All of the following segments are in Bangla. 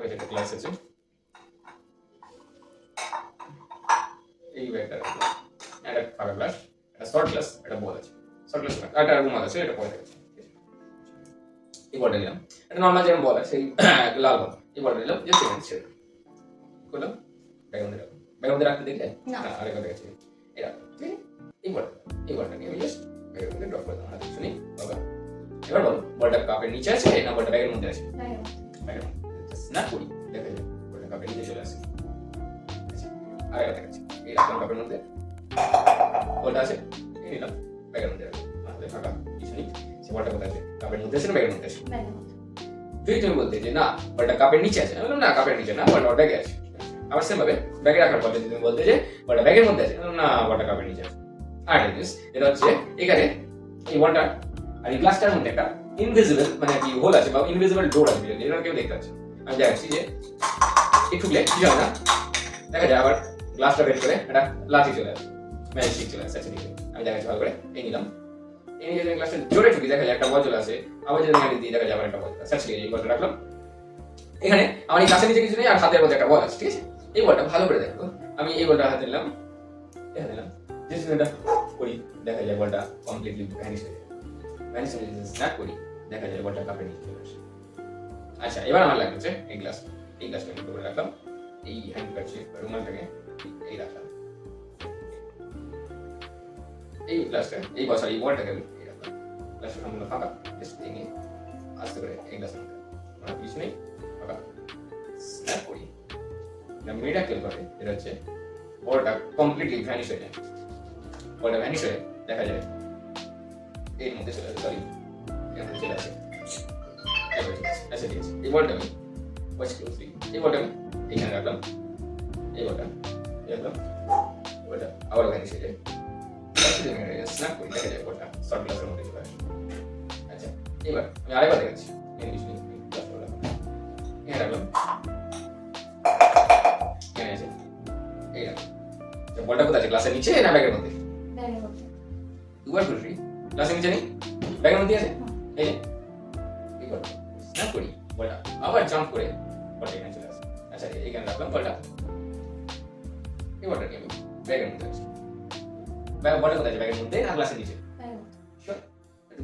কাছে একটা গ্লাস আছে, এই ব্যাগটা একটা ফাঁকা গ্লাস, একটা শর্ট গ্লাস, একটা বল আছে, শর্ট গ্লাস একটা রুমাল আছে, এটা পড়ে আছে। এই বলটা নিলাম, এটা নর্মাল যেমন বল আছে, সেই লাল বল, এই বলটা নিলাম, যে সেকেন্ড সেট করলাম, ব্যাগের মধ্যে রাখলাম, ব্যাগের মধ্যে রাখতে দেখলে না আরেকবার দেখাচ্ছি, এটা ঠিক আছে। এই বলটা নিয়ে আমি জাস্ট ব্যাগের মধ্যে ড্রপ করে দিলাম, হাতে শুনি বাবা। এবার বল, বলটা কাপের নিচে আছে না বলটা ব্যাগের মধ্যে আছে? ব্যাগের মধ্যে। স্ন্যাপ করি, দেখা যায় বলটা কাপের নিচে চলে আসে। আচ্ছা, আরেকবার দেখাচ্ছি, এই রাখলাম কাপের মধ্যে, বলটা আছে, এই নিলাম, ব্যাগের মধ্যে রাখলাম, হাতে ফাঁকা, কিছু নেই। সে বলটা কোথায় আছে? কাপের মধ্যে আছে না ব্যাগের মধ্যে আছে? যদি তুমি বলতে যে না বলটা কাপের নিচে আছে, আমি বললাম না কাপের নিচে না, বলটা ওর ব্যাগে আছে। আবার সেম ভাবে ব্যাগে রাখার পর যদি তুমি বলতে যে বলটা ব্যাগের মধ্যে আছে, না বলটা কাপের নিচে আছে। আর জিনিস এটা হচ্ছে এখানে এই বলটা আর এই গ্লাসটার মধ্যে একটা ইনভিজিবল মানে কি হোল আছে বা ইনভিজিবল ডোর আছে, যেটা কেউ দেখতে পাচ্ছে। আমি দেখাচ্ছি যে একটু খুলে কি হয় না দেখা যায়, আবার গ্লাসটা বের করে একটা লাঠি চলে আসে, ম্যাজিক চলে আসে। আমি দেখাচ্ছি ভালো করে, এই নিলাম, এই নিয়ে যদি গ্লাসটা জোরে ঠুকি দেখা যায় একটা বল চলে আসে, আবার যদি আমি দিই দেখা যায় আবার একটা বল চলে আসে। এই বলটা রাখলাম এখানে, আমার এই গ্লাসের নিচে কিছু নেই আর হাতের মধ্যে একটা বল আছে, ঠিক আছে। এই বলটা ভালো করে দেখো, আমি এই বলটা হাতে নিলাম, এখানে নিলাম, যে এটা করি দেখা যায় বলটা কমপ্লিটলি ভ্যানিশ হয়ে যায়, ভ্যানিশ হয়ে যায়। স্ন্যাপ করি দেখা যায় বলটা কাপের নিচে চলে আসে। আচ্ছা, এবার আমার লাগছে এই গ্লাসটা আমি করে রাখলাম, এই হ্যান্ড কাছে রুমালটাকে এই রাখলাম, এই গ্লাসটা এই বসার এই বলটাকে আমি এই রাখলাম, গ্লাসটা সম্পূর্ণ ফাঁকা, জাস্ট ভেঙে আস্তে করে এই গ্লাসের মধ্যে মানে কিছু নেই, ফাঁকা। স্ন্যাপ করি, এটা মিরাকেল করে, এটা হচ্ছে বলটা কমপ্লিটলি ভ্যানিশ হয়ে যায়, বলটা ভ্যানিশ হয়ে দেখা যায় এর মধ্যে চলে আসে, সরি এখানে চলে আসে। আচ্ছা ঠিক আছে, এই বলটা আমি ওয়াচ ক্লোজলি, এই বলটা আমি এখানে রাখলাম, এই বলটা রাখলাম, বলটা আবার ভ্যানিশ হয়ে যায়, স্ন্যাপ করি দেখা যায় বলটা শর্ট গ্লাসের মধ্যে চলে আসে। আচ্ছা, এবার আমি আরেকবার দেখাচ্ছি, এই কিছু নেই, গ্লাস রাখলাম, এখানে রাখলাম, এখানে আছে, এই রাখলাম। বলটা কোথায় আছে? গ্লাসের নিচে না ব্যাগের মধ্যে? দুবার ঘুরি, গ্লাসের নিচে নেই, ব্যাগের মধ্যে আছে, এই এই বলটা স্ন্যাপ করি, বলটা আবার জাম্প করে বলটা এখানে চলে আসে। আচ্ছা, এখানে রাখলাম বলটা, এই বলটা নিয়ে আমি ব্যাগের মধ্যে আছে, বলটা কোথায় আছে? ব্যাগের মধ্যে না গ্লাসের নিচে? শিওর,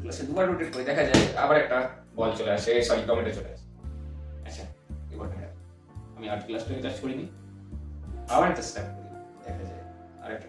গ্লাসে দুবার রোটেট করে দেখা যায় আবার একটা বল চলে আসে, সরি টমেটো চলে আসে। আচ্ছা, এই বলটা আমি আর গ্লাসটাকে টাচ করিনি, আবার একটা স্ন্যাপ করি দেখা যায় আরেকটা